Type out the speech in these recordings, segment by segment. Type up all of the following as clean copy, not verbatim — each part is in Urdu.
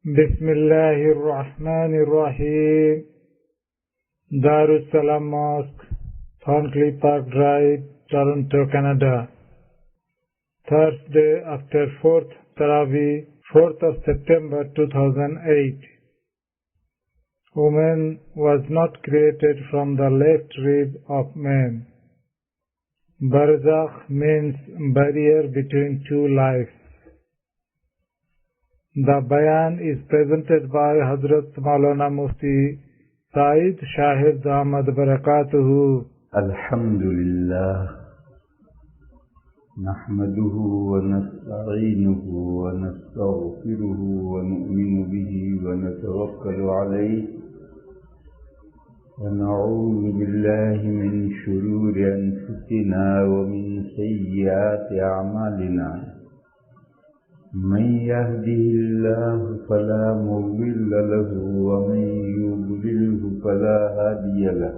بسم الله الرحمن الرحيم. Darussalam Mosque, Thorncliffe Park Drive, Toronto, Canada. Thursday after 4th Taraweeh, 4th of September 2008. Woman was not created from the left rib of man. Barzakh means barrier between two lives. The bayan is presented by Hazrat Maulana Mufti Saeed Shahid Ahmad Barakatuhu. Alhamdulillah. نحمده ونستعينه ونستغفره ونؤمن به ونتوكل عليه ونعوذ بالله من شرور أنفسنا ومن سيئات أعمالنا. من يهده الله فلا مضل له ومن يضلله فلا هادي له.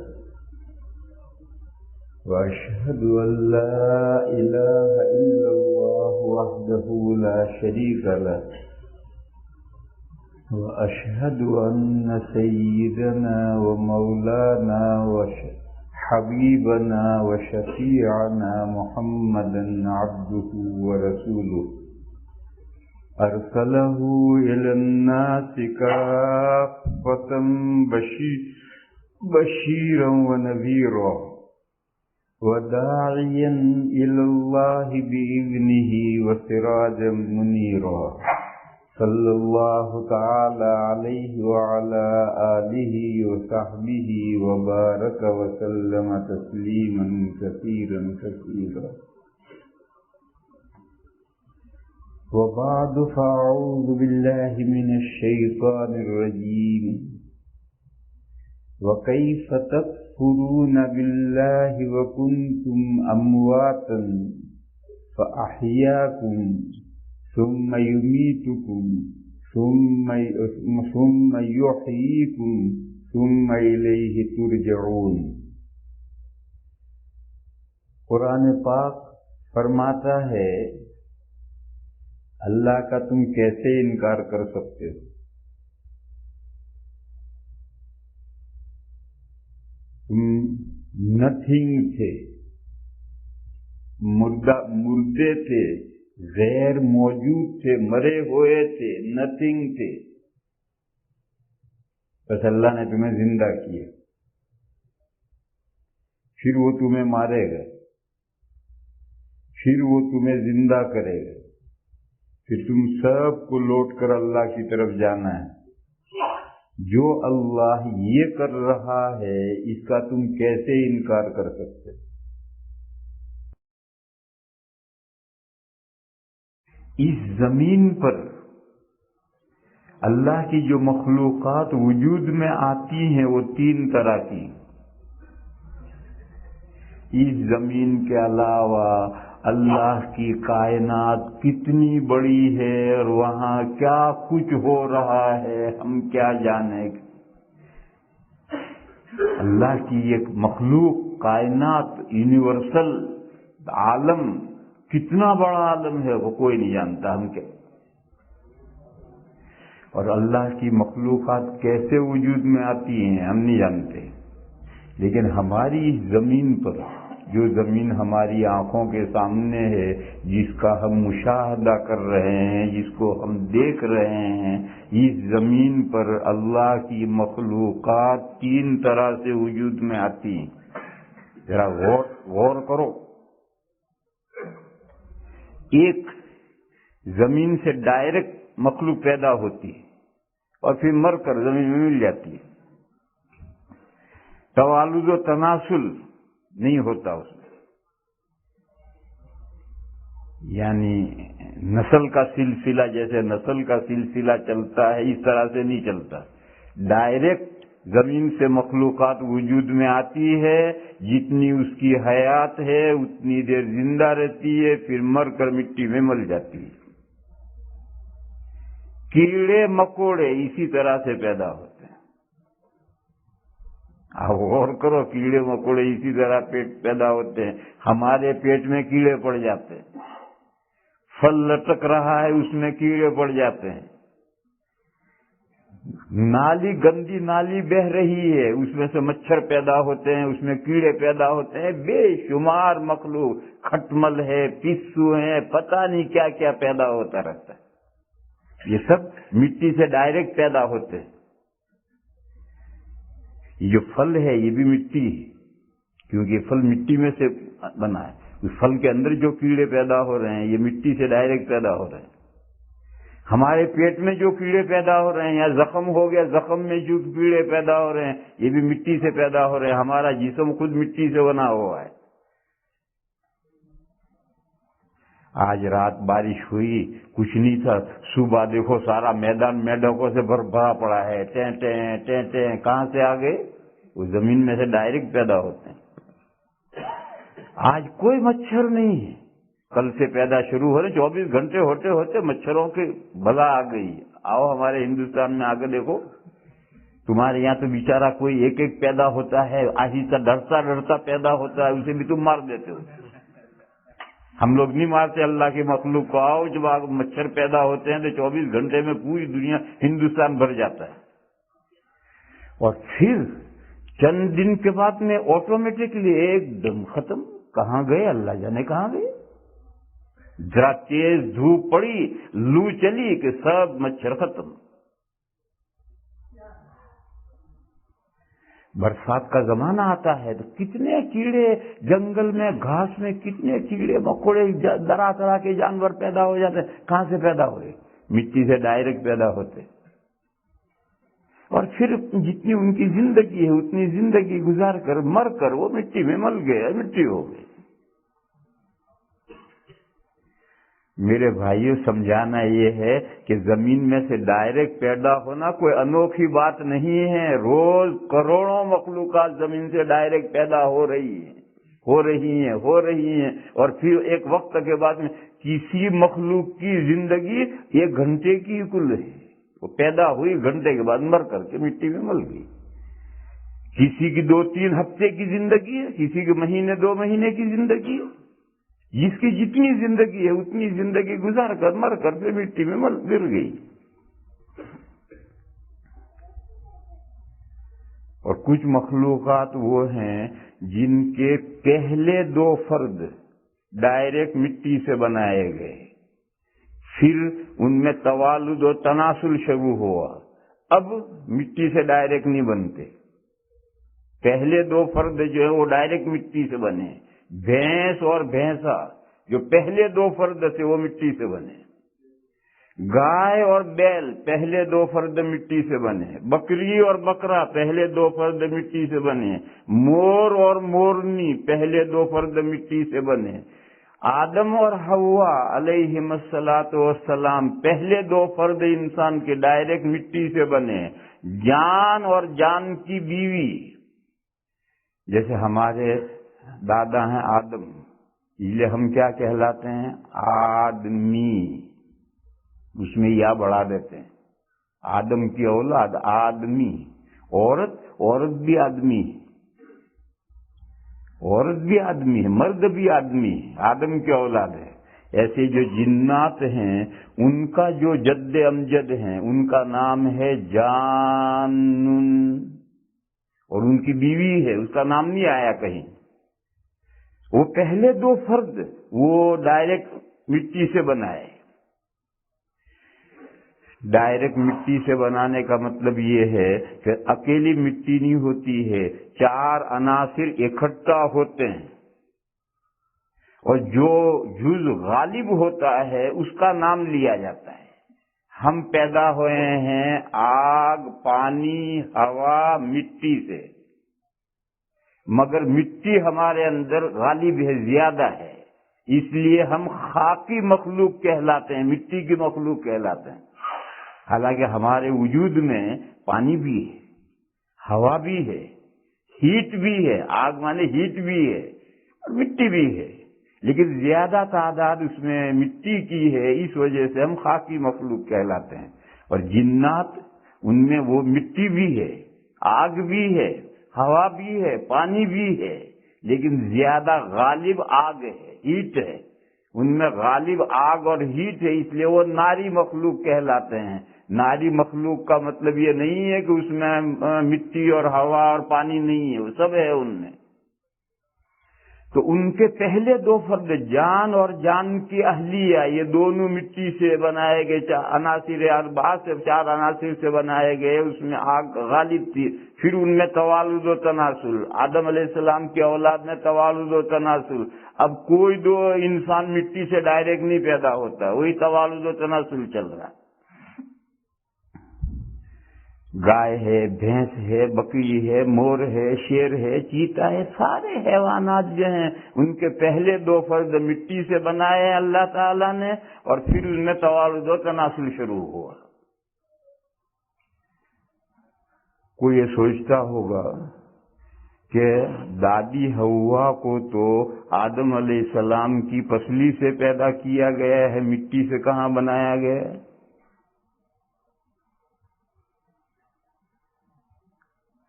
وأشهد أن لا إله إلا الله وحده لا شريك له. وأشهد أن سيدنا ومولانا وحبيبنا وشفيعنا محمدا عبده ورسوله أرسله إلى الناس كافة بشيرا ونذيرا وداعيا إلى الله بإذنه وسراجا منيرا. صلى الله تعالى عليه وعلى آله وصحبه وبارك وسلم تسليما كثيرا كثيرا. وبعد فأعوذ بالله من الشيطان الرجيم. وكيف تكفرون بالله وكنتم أمواتا فأحياكم ثم يميتكم ثم يحييكم ثم إليه ترجعون. قرآن پاک فرماتا ہے اللہ کا تم کیسے انکار کر سکتے ہو؟ تم نتھنگ تھے، مردے تھے، غیر موجود تھے، مرے ہوئے تھے، نتھنگ تھے، بس اللہ نے تمہیں زندہ کیا. پھر وہ تمہیں مارے گا، پھر وہ تمہیں زندہ کرے گا، پھر تم سب کو لوٹ کر اللہ کی طرف جانا ہے. جو اللہ یہ کر رہا ہے اس کا تم کیسے انکار کر سکتے؟ اس زمین پر اللہ کی جو مخلوقات وجود میں آتی ہیں وہ تین طرح کی. اس زمین کے علاوہ اللہ کی کائنات کتنی بڑی ہے اور وہاں کیا کچھ ہو رہا ہے ہم کیا جانیں. اللہ کی ایک مخلوق کائنات یونیورسل عالم کتنا بڑا عالم ہے وہ کوئی نہیں جانتا، ہم کیا. اور اللہ کی مخلوقات کیسے وجود میں آتی ہیں ہم نہیں جانتے. لیکن ہماری اس زمین پر جو زمین ہماری آنکھوں کے سامنے ہے، جس کا ہم مشاہدہ کر رہے ہیں، جس کو ہم دیکھ رہے ہیں، اس زمین پر اللہ کی مخلوقات تین طرح سے وجود میں آتی ہیں. ذرا غور کرو. ایک زمین سے ڈائریکٹ مخلوق پیدا ہوتی ہے اور پھر مر کر زمین میں مل جاتی ہے. توالد و تناسل نہیں ہوتا اس میں، یعنی نسل کا سلسلہ جیسے نسل کا سلسلہ چلتا ہے اس طرح سے نہیں چلتا. ڈائریکٹ زمین سے مخلوقات وجود میں آتی ہے، جتنی اس کی حیات ہے اتنی دیر زندہ رہتی ہے، پھر مر کر مٹی میں مل جاتی ہے. کیڑے مکوڑے اسی طرح سے پیدا ہوتے ہیں. آپ غور کرو، کیڑے مکوڑے اسی طرح پیدا ہوتے ہیں. ہمارے پیٹ میں کیڑے پڑ جاتے ہیں، پھل لٹک رہا ہے اس میں کیڑے پڑ جاتے ہیں. نالی گندی نالی بہ رہی ہے، اس میں سے مچھر پیدا ہوتے ہیں، اس میں کیڑے پیدا ہوتے ہیں، بے شمار مخلوق، کھٹمل ہے، پسو ہیں، پتہ نہیں کیا کیا پیدا ہوتا رہتا ہے۔ یہ سب مٹی سے ڈائریکٹ پیدا ہوتے ہیں۔ یہ جو پھل ہے یہ بھی مٹی ہے، کیونکہ یہ پھل مٹی میں سے بنا ہے۔ اس پھل کے اندر جو کیڑے پیدا ہو رہے ہیں یہ مٹی سے ڈائریکٹ پیدا ہو رہے ہیں۔ ہمارے پیٹ میں جو کیڑے پیدا ہو رہے ہیں، یا زخم ہو گیا، زخم میں جو کیڑے پیدا ہو رہے ہیں یہ بھی مٹی سے پیدا ہو رہے ہیں۔ ہمارا جسم خود مٹی سے بنا ہوا ہے۔ آج رات بارش ہوئی، کچھ نہیں تھا، صبح دیکھو سارا میدان میڈکوں سے بھرا پڑا ہے، ٹیں ٹیں ٹیں ٹیں، کہاں سے آ گئے؟ وہ زمین میں سے ڈائریکٹ پیدا ہوتے ہیں۔ آج کوئی مچھر نہیں ہے، کل سے پیدا شروع ہو رہے، 24 گھنٹے ہوتے ہوتے مچھروں کی بلا آ گئی۔ آؤ ہمارے ہندوستان میں آ کے دیکھو، تمہارے یہاں تو بیچارہ کوئی ایک ایک پیدا ہوتا ہے، آہستہ ڈرتا ڈرتا پیدا ہوتا ہے، اسے بھی تم مار دیتے ہو۔ ہم لوگ نہیں مارتے اللہ کی مخلوق کو۔ آؤ جب مچھر پیدا ہوتے ہیں تو 24 گھنٹے میں پوری دنیا، ہندوستان بھر جاتا ہے، اور پھر چند دن کے بعد میں آٹومیٹکلی ایک دم ختم۔ کہاں گئے اللہ جانے کہاں گئے؟ ذرا تیز دھوپ پڑی، لو چلی کہ سب مچھر ختم۔ برسات کا زمانہ آتا ہے تو کتنے کیڑے جنگل میں، گھاس میں، کتنے کیڑے مکوڑے، طرح طرح کے جانور پیدا ہو جاتے ہیں۔ کہاں سے پیدا ہوئے؟ مٹی سے ڈائریکٹ پیدا ہوتے۔ اور پھر جتنی ان کی زندگی ہے اتنی زندگی گزار کر مر کر وہ مٹی میں مل گئے، مٹی ہو گئی۔ میرے بھائیوں، سمجھانا یہ ہے کہ زمین میں سے ڈائریکٹ پیدا ہونا کوئی انوکھی بات نہیں ہے۔ روز کروڑوں مخلوقات زمین سے ڈائریکٹ پیدا ہو رہی ہیں، اور پھر ایک وقت کے بعد میں کسی مخلوق کی زندگی 1 گھنٹے کی کل ہے، وہ پیدا ہوئی گھنٹے کے بعد مر کر کے مٹی میں مل گئی۔ کسی کی 2-3 ہفتے کی زندگی ہے، کسی کے مہینے 2 مہینے کی زندگی ہے۔ جس کی جتنی زندگی ہے اتنی زندگی گزار کر مر کر پھر مٹی میں گر گئی۔ اور کچھ مخلوقات وہ ہیں جن کے پہلے 2 فرد ڈائریکٹ مٹی سے بنائے گئے، پھر ان میں توالد و تناسل شروع ہوا، اب مٹی سے ڈائریکٹ نہیں بنتے۔ پہلے 2 فرد جو ہے وہ ڈائریکٹ مٹی سے بنے۔ بھینس اور بھینسا جو پہلے 2 فرد تھے وہ مٹی سے بنے۔ گائے اور بیل پہلے 2 فرد مٹی سے بنے۔ بکری اور بکرا پہلے 2 فرد مٹی سے بنے۔ مور اور مورنی پہلے 2 فرد مٹی سے بنے۔ آدم اور حوا علیہم الصلاۃ والسلام پہلے 2 فرد انسان کے ڈائریکٹ مٹی سے بنے۔ جان اور جان کی بیوی، جیسے ہمارے دادا ہیں آدم، اس لیے ہم کیا کہلاتے ہیں؟ آدمی، اس میں یا بڑھا دیتے ہیں۔ آدم کی اولاد آدمی۔ عورت بھی آدمی ہے، عورت بھی آدمی ہے، مرد بھی آدمی ہے، آدم کی اولاد ہے۔ ایسے جو جنات ہیں ان کا جو جد امجد ہیں ان کا نام ہے جانن، اور ان کی بیوی ہے اس کا نام نہیں آیا کہیں۔ وہ پہلے 2 فرد وہ ڈائریکٹ مٹی سے بنائے۔ ڈائریکٹ مٹی سے بنانے کا مطلب یہ ہے کہ اکیلی مٹی نہیں ہوتی ہے، 4 عناصر اکٹھا ہوتے ہیں، اور جو جز غالب ہوتا ہے اس کا نام لیا جاتا ہے۔ ہم پیدا ہوئے ہیں آگ، پانی، ہوا، مٹی سے، مگر مٹی ہمارے اندر غالب ہے، زیادہ ہے، اس لیے ہم خاکی مخلوق کہلاتے ہیں، مٹی کی مخلوق کہلاتے ہیں۔ حالانکہ ہمارے وجود میں پانی بھی ہے، ہوا بھی ہے، ہیٹ بھی ہے، آگ مانے ہیٹ بھی ہے، اور مٹی بھی ہے، لیکن زیادہ تعداد اس میں مٹی کی ہے، اس وجہ سے ہم خاکی مخلوق کہلاتے ہیں۔ اور جنات ان میں وہ مٹی بھی ہے، آگ بھی ہے، ہوا بھی ہے، پانی بھی ہے، لیکن زیادہ غالب آگ ہے، ہیٹ ہے، ان میں غالب آگ اور ہیٹ ہے، اس لیے وہ ناری مخلوق کہلاتے ہیں۔ ناری مخلوق کا مطلب یہ نہیں ہے کہ اس میں مٹی اور ہوا اور پانی نہیں ہے، وہ سب ہے ان میں۔ تو ان کے پہلے دو فرد جان اور جان کی اہلیہ، یہ دونوں مٹی سے بنائے گئے، عناصر اربعہ سے، 4 عناصر سے بنائے گئے، اس میں آگ غالب تھی۔ پھر ان میں توالد و تناسل، آدم علیہ السلام کی اولاد میں توالد و تناسل۔ اب کوئی دو انسان مٹی سے ڈائریکٹ نہیں پیدا ہوتا، وہی توالد و تناسل چل رہا ہے۔ گائے ہے، بھینس ہے، بکری ہے، مور ہے، شیر ہے، چیتا ہے، سارے حیوانات جو ہیں ان کے پہلے دو فرد مٹی سے بنائے ہیں اللہ تعالیٰ نے، اور پھر ان میں توالد و تناسل شروع ہوا۔ کوئی یہ سوچتا ہوگا کہ دادی حوا کو تو آدم علیہ السلام کی پسلی سے پیدا کیا گیا ہے، مٹی سے کہاں بنایا گیا ہے؟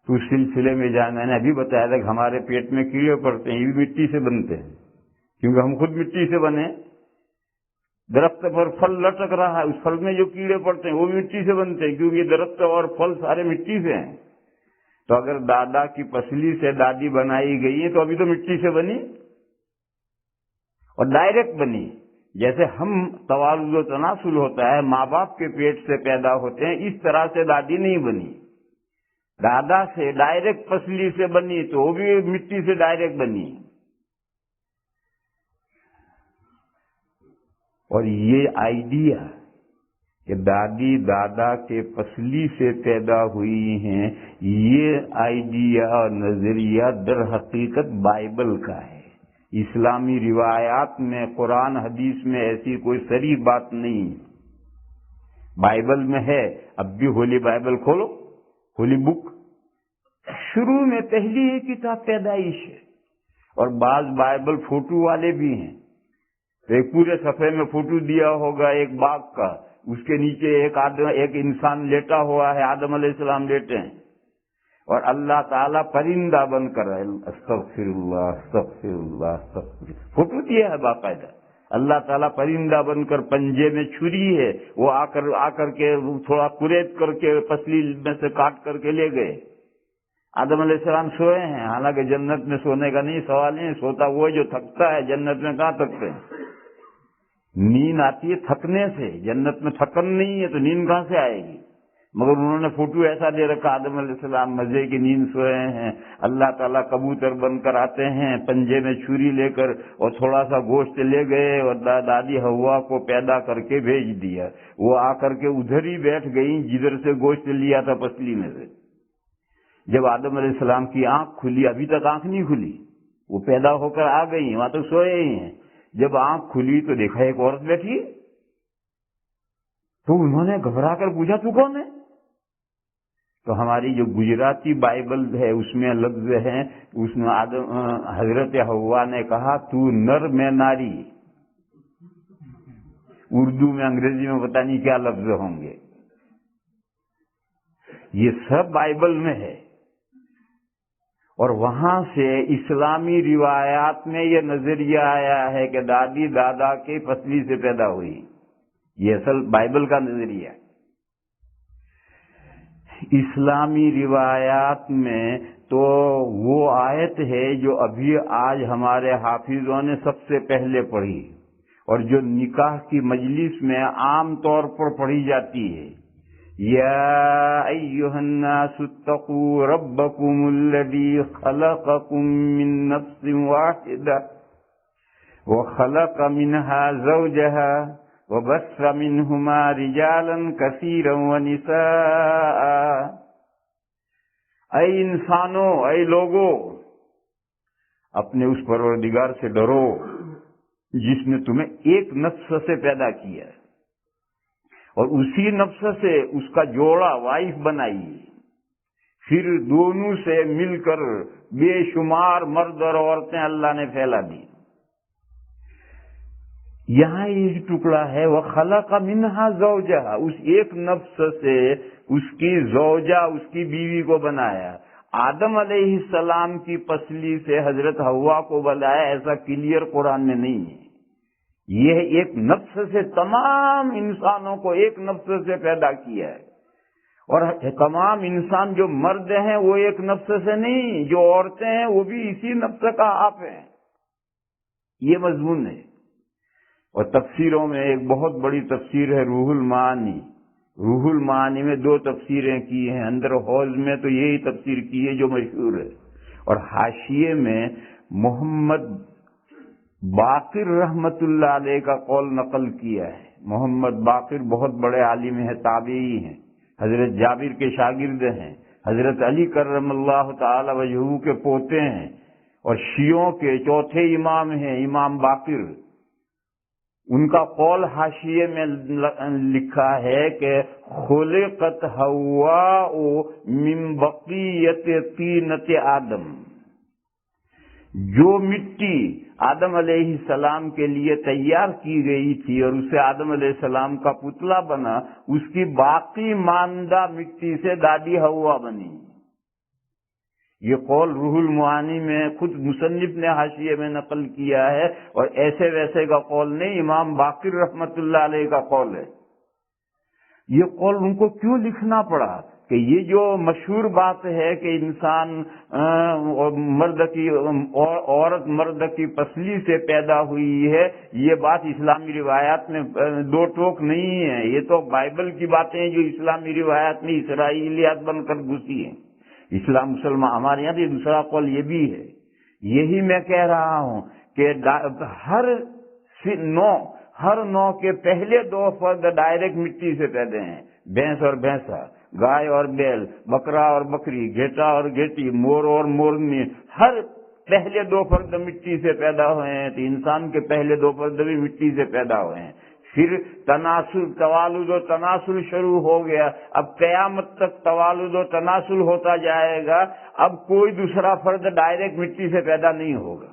تو اس سلسلے میں میں نے ابھی بتایا تھا کہ ہمارے پیٹ میں کیڑے پڑتے ہیں، یہ بھی مٹی سے بنتے ہیں، کیونکہ ہم خود مٹی سے بنے۔ درخت پر پھل لٹک رہا ہے، اس پھل میں جو کیڑے پڑتے ہیں وہ بھی مٹی سے بنتے ہیں، کیونکہ درخت اور پھل سارے مٹی سے ہیں۔ تو اگر دادا کی پسلی سے دادی بنائی گئی ہے تو ابھی تو مٹی سے بنی اور ڈائریکٹ بنی۔ جیسے ہم توالد و تناسل ہوتا ہے، ماں باپ کے پیٹ سے پیدا ہوتے ہیں، اس طرح سے دادی نہیں بنی۔ دادا سے ڈائریکٹ پسلی سے بنی تو وہ بھی مٹی سے ڈائریکٹ بنی۔ اور یہ آئیڈیا کہ دادی دادا کے پسلی سے پیدا ہوئی ہیں، یہ آئیڈیا اور نظریہ در حقیقت بائبل کا ہے۔ اسلامی روایات میں، قرآن حدیث میں ایسی کوئی صریح بات نہیں ہے۔ بائبل میں ہے، اب بھی ہولی بائبل کھولو، ہولی بک، شروع میں پہلی ہی کتاب پیدائش ہے۔ اور بعض بائبل فوٹو والے بھی ہیں، ایک پورے صفحے میں فوٹو دیا ہوگا ایک باغ کا، اس کے نیچے ایک انسان لیٹا ہوا ہے، آدم علیہ السلام لیٹے ہیں، اور اللہ تعالیٰ پرندہ بن کر، استغفر اللہ استغفر اللہ استغفر، فوٹو دیا ہے باقاعدہ، اللہ تعالیٰ پرندہ بن کر، پنجے میں چھری ہے، وہ آ کر کے تھوڑا قریب کر کے پسلی میں سے کاٹ کر کے لے گئے۔ آدم علیہ السلام سوئے ہیں، حالانکہ جنت میں سونے کا نہیں سوال نہیں، سوتا وہ جو تھکتا ہے، جنت میں کہاں تھکتے ہیں؟ نیند آتی ہے تھکنے سے، جنت میں تھکن نہیں ہے تو نیند کہاں سے آئے گی؟ مگر انہوں نے فوٹو ایسا دے رکھا، آدم علیہ السلام مزے کی نیند سوئے ہیں، اللہ تعالیٰ کبوتر بن کر آتے ہیں پنجے میں چھری لے کر، اور تھوڑا سا گوشت لے گئے اور دادی حوا کو پیدا کر کے بھیج دیا، وہ آ کر کے ادھر ہی بیٹھ گئی جدھر سے گوشت لیا تھا پسلی میں سے۔ جب آدم علیہ السلام کی آنکھ کھلی، ابھی تک آنکھ نہیں کھلی، وہ پیدا ہو کر آ گئی، وہاں تو سوئے ہی ہیں، جب آنکھ کھلی تو دیکھا ایک عورت بیٹھی، تو انہوں نے گھبرا کر پوچھا تو کون ہے؟ تو ہماری جو گجراتی بائبل ہے اس میں لفظ ہے، اس میں حضرت حوا نے کہا تو نر میں ناری، اردو میں انگریزی میں پتہ نہیں کیا لفظ ہوں گے، یہ سب بائبل میں ہے۔ اور وہاں سے اسلامی روایات میں یہ نظریہ آیا ہے کہ دادی دادا کی پسلی سے پیدا ہوئی، یہ اصل بائبل کا نظریہ ہے۔ اسلامی روایات میں تو وہ آیت ہے جو ابھی آج ہمارے حافظوں نے سب سے پہلے پڑھی، اور جو نکاح کی مجلس میں عام طور پر پڑھی جاتی ہے، یا ایھا الناس اتقوا ربکم الذی خلقکم من نفس واحدہ وخلق منها زوجہا وبث منہما رجالا کثیرا ونساء۔ اے انسانوں، اے لوگوں، اپنے اس پروردگار سے ڈرو جس نے تمہیں ایک نفس سے پیدا کیا اور اسی نفس سے اس کا جوڑا وائف بنائی، پھر دونوں سے مل کر بے شمار مرد اور عورتیں اللہ نے پھیلا دی۔ یہاں یہ ٹکڑا ہے وَخَلَقَ مِنْهَا زَوْجَهَا، اس ایک نفس سے اس کی زوجہ، اس کی بیوی کو بنایا۔ آدم علیہ السلام کی پسلی سے حضرت حوا کو بنایا، ایسا کلیئر قرآن میں نہیں ہے، یہ ایک نفس سے تمام انسانوں کو ایک نفس سے پیدا کیا ہے، اور تمام انسان جو مرد ہیں وہ ایک نفس سے نہیں، جو عورتیں ہیں وہ بھی اسی نفس کا آپ ہیں، یہ مضمون ہے۔ اور تفسیروں میں ایک بہت بڑی تفسیر ہے روح المعانی، روح المعانی میں 2 تفسیریں کی ہیں، اندر حوض میں تو یہی تفسیر کی ہے جو مشہور ہے، اور حاشیے میں محمد باقر رحمت اللہ علیہ کا قول نقل کیا ہے۔ محمد باقر بہت بڑے عالم ہیں، تابعی ہیں، حضرت جابر کے شاگرد ہیں، حضرت علی کرم اللہ تعالی وجہہ کے پوتے ہیں، اور شیعوں کے چوتھے امام ہیں امام باقر۔ ان کا قول حاشیے میں لکھا ہے کہ خلقت حواء من بقیت طینت آدم، جو مٹی آدم علیہ السلام کے لیے تیار کی گئی تھی اور اسے آدم علیہ السلام کا پتلا بنا، اس کی باقی ماندہ مٹی سے دادی حوا بنی۔ یہ قول روح المعانی میں خود مصنف نے حاشیے میں نقل کیا ہے، اور ایسے ویسے کا قول نہیں، امام باقر رحمت اللہ علیہ کا قول ہے۔ یہ قول ان کو کیوں لکھنا پڑا کہ یہ جو مشہور بات ہے کہ انسان مرد کی عورت مرد کی پسلی سے پیدا ہوئی ہے، یہ بات اسلامی روایات میں 2 ٹوک نہیں ہے، یہ تو بائبل کی باتیں ہیں جو اسلامی روایات میں اسرائیلیات بن کر گھسی ہیں۔ اسلام مسلمان ہمارے یہاں تو دوسرا قول یہ بھی ہے۔ یہی میں کہہ رہا ہوں کہ ہر نوع کے پہلے 2 فرد ڈائریکٹ مٹی سے پیدا ہیں، بھینس اور بھینسا، گائے اور بیل، بکرا اور بکری، گھیٹا اور گھیٹی، مور اور مورنی، ہر پہلے 2 فرد مٹی سے پیدا ہوئے ہیں، تو انسان کے پہلے 2 فرد بھی مٹی سے پیدا ہوئے ہیں۔ پھر توالد و تناسل شروع ہو گیا، اب قیامت تک توالد و تناسل ہوتا جائے گا، اب کوئی دوسرا فرد ڈائریکٹ مٹی سے پیدا نہیں ہوگا۔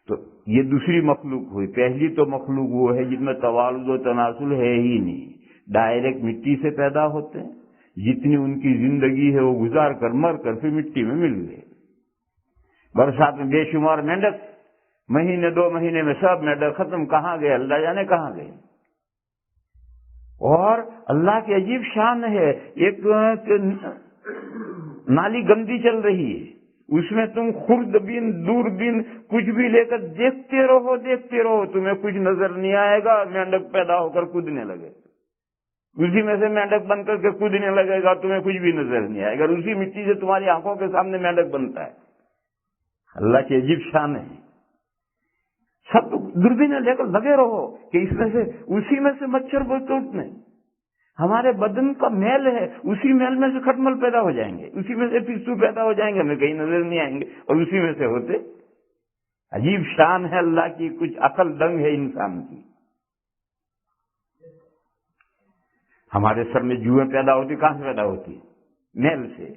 تو یہ دوسری مخلوق ہوئی۔ پہلی تو مخلوق وہ ہے جن میں توالد و تناسل ہے ہی نہیں، ڈائریکٹ مٹی سے پیدا ہوتے ہیں، جتنی ان کی زندگی ہے وہ گزار کر مر کر پھر مٹی میں مل گئے۔ برسات میں بے شمار مینڈک، مہینے 2 مہینے میں سب مینڈک ختم، کہاں گئے اللہ جانے کہاں گئے۔ اور اللہ کی عجیب شان ہے، ایک نالی گندی چل رہی ہے، اس میں تم خوردبین دوربین کچھ بھی لے کر دیکھتے رہو، تمہیں کچھ نظر نہیں آئے گا، مینڈک پیدا ہو کر کودنے لگے، اسی میں سے مینڈک بن کر کے کودنے لگے گا، تمہیں کچھ بھی نظر نہیں آئے گا، اسی مٹی سے تمہاری آنکھوں کے سامنے مینڈک بنتا ہے۔ اللہ کی عجیب شان ہے۔ سب دوربینیں لے کر لگے رہو کہ اس میں سے اسی میں سے مچھر بولتے ہیں، ہمارے بدن کا میل ہے، اسی میل میں سے کھٹمل پیدا ہو جائیں گے، اسی میں سے پسو پیدا ہو جائیں گے، ہمیں کہیں نظر نہیں آئیں گے، اور اسی میں سے ہوتے۔ عجیب شان ہے اللہ کی، کچھ عقل دنگ ہے انسان کی۔ ہمارے سر میں جوئیں پیدا ہوتی، کہاں سے پیدا ہوتی؟ میل سے۔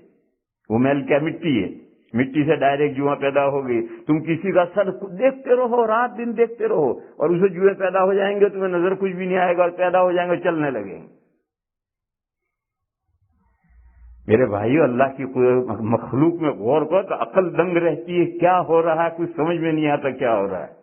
وہ میل کیا؟ مٹی ہے، مٹی سے ڈائریکٹ جوئیں پیدا ہو گئی۔ تم کسی کا سر دیکھتے رہو، رات دن دیکھتے رہو، اور اسے جوئیں پیدا ہو جائیں گے، تمہیں نظر کچھ بھی نہیں آئے گا، اور پیدا ہو جائیں گے، چلنے لگیں گے۔ میرے بھائیو، اللہ کی مخلوق میں غور کرو تو عقل دنگ رہتی ہے، کیا ہو رہا ہے کچھ سمجھ میں نہیں آتا کیا ہو رہا ہے۔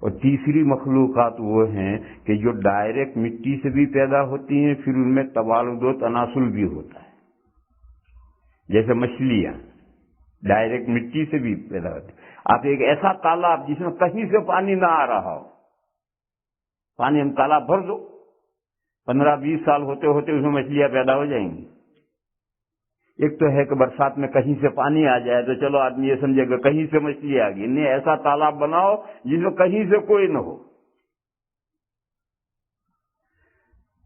اور تیسری مخلوقات وہ ہیں کہ جو ڈائریکٹ مٹی سے بھی پیدا ہوتی ہیں، پھر ان میں توالد و تناسل بھی ہوتا ہے، جیسے مچھلیاں ڈائریکٹ مٹی سے بھی پیدا ہوتی ہیں۔ آپ ایک ایسا تالاب جس میں کہیں سے پانی نہ آ رہا ہو، پانی ہم تالاب بھر دو، 15-20 سال ہوتے ہوتے اس میں مچھلیاں پیدا ہو جائیں گی۔ ایک تو ہے کہ برسات میں کہیں سے پانی آ جائے تو چلو آدمی یہ سمجھے کہ کہیں سے مچھلی آ گئی، نہیں، ایسا تالاب بناؤ جس میں کہیں سے کوئی نہ ہو۔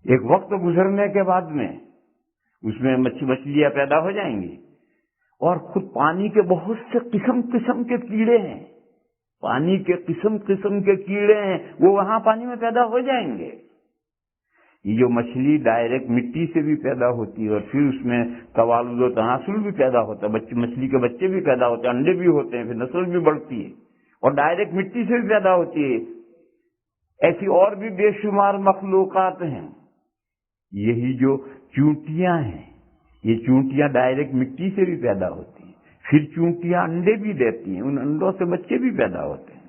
ایک وقت گزرنے کے بعد میں اس میں مچھلیاں پیدا ہو جائیں گی، اور خود پانی کے بہت سے قسم کے کیڑے ہیں، پانی کے قسم کے کیڑے ہیں، وہ وہاں پانی میں پیدا ہو جائیں گے۔ یہ جو مچھلی ڈائریکٹ مٹی سے بھی پیدا ہوتی ہے، اور پھر اس میں توالد و تناسل بھی پیدا ہوتا ہے، مچھلی کے بچے بھی پیدا ہوتے ہیں، انڈے بھی ہوتے ہیں، پھر نسل بھی بڑھتی ہے، اور ڈائریکٹ مٹی سے بھی پیدا ہوتی ہے۔ ایسی اور بھی بے شمار مخلوقات ہیں۔ یہی جو چونٹیاں ہیں، یہ چونٹیاں ڈائریکٹ مٹی سے بھی پیدا ہوتی ہیں، پھر چونٹیاں انڈے بھی دیتی ہیں، ان انڈوں سے بچے بھی پیدا ہوتے ہیں۔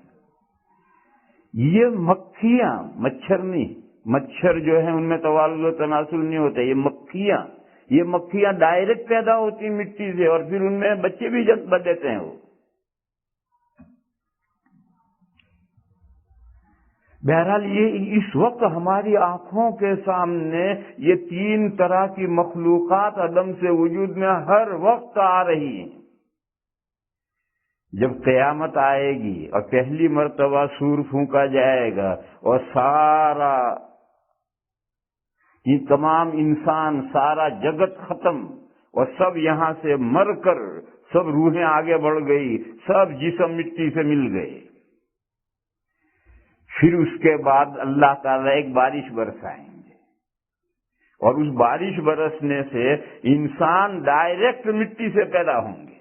یہ مکھیاں، مچھر نہیں، مچھر جو ہے ان میں توالد و تناسل نہیں ہوتا، یہ مکھیاں ڈائریکٹ پیدا ہوتی مٹی سے اور پھر ان میں بچے بھی جنم دیتے ہیں وہ۔ بہرحال یہ اس وقت ہماری آنکھوں کے سامنے یہ تین طرح کی مخلوقات عدم سے وجود میں ہر وقت آ رہی ہیں۔ جب قیامت آئے گی اور پہلی مرتبہ سور پھونکا جائے گا اور سارا یہ تمام انسان، سارا جگت ختم اور سب یہاں سے مر کر سب روحیں آگے بڑھ گئی، سب جسم مٹی سے مل گئے، پھر اس کے بعد اللہ تعالیٰ ایک بارش برسائیں گے اور اس بارش برسنے سے انسان ڈائریکٹ مٹی سے پیدا ہوں گے،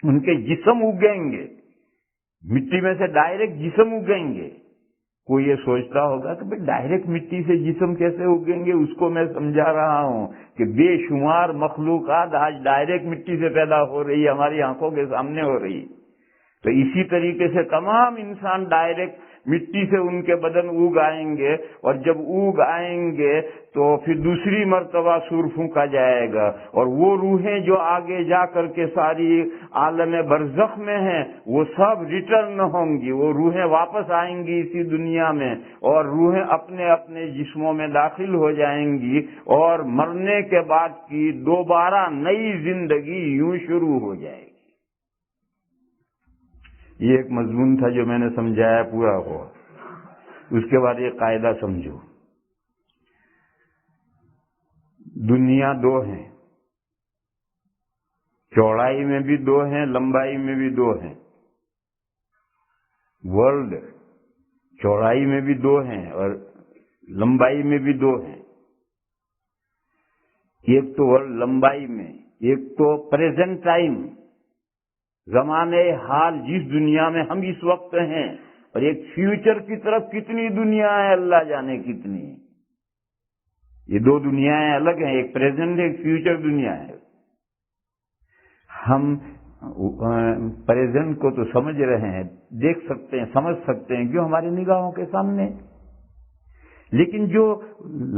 ان کے جسم اگیں گے، مٹی میں سے ڈائریکٹ جسم اگیں گے۔ کوئی یہ سوچتا ہوگا کہ بھئی ڈائریکٹ مٹی سے جسم کیسے اگیں گے؟ اس کو میں سمجھا رہا ہوں کہ بے شمار مخلوقات آج ڈائریکٹ مٹی سے پیدا ہو رہی ہے، ہماری آنکھوں کے سامنے ہو رہی ہے۔ تو اسی طریقے سے تمام انسان ڈائریکٹ مٹی سے ان کے بدن اگ آئیں گے، اور جب اگ آئیں گے تو پھر دوسری مرتبہ سور پھونکا جائے گا، اور وہ روحیں جو آگے جا کر کے ساری عالم برزخ میں ہیں وہ سب ریٹرن ہوں گی، وہ روحیں واپس آئیں گی اسی دنیا میں، اور روحیں اپنے اپنے جسموں میں داخل ہو جائیں گی، اور مرنے کے بعد کی دوبارہ نئی زندگی یوں شروع ہو جائے گی۔ یہ ایک مضمون تھا جو میں نے سمجھایا، پورا ہوا۔ اس کے بعد یہ قاعدہ سمجھو، دنیا دو ہیں، چوڑائی میں بھی دو ہیں، لمبائی میں بھی دو ہیں۔ ورلڈ چوڑائی میں بھی دو ہیں اور لمبائی میں بھی دو ہیں۔ ایک تو ورلڈ لمبائی میں، ایک تو پریزنٹ ٹائم، زمانے حال جس دنیا میں ہم اس وقت ہیں، اور ایک فیوچر کی طرف کتنی دنیا ہے، اللہ جانے کتنی۔ یہ دو دنیایں الگ ہیں، ایک پریزنٹ ایک فیوچر دنیا ہے۔ ہم پریزنٹ کو تو سمجھ رہے ہیں، دیکھ سکتے ہیں، سمجھ سکتے ہیں، کیوں ہماری نگاہوں کے سامنے، لیکن جو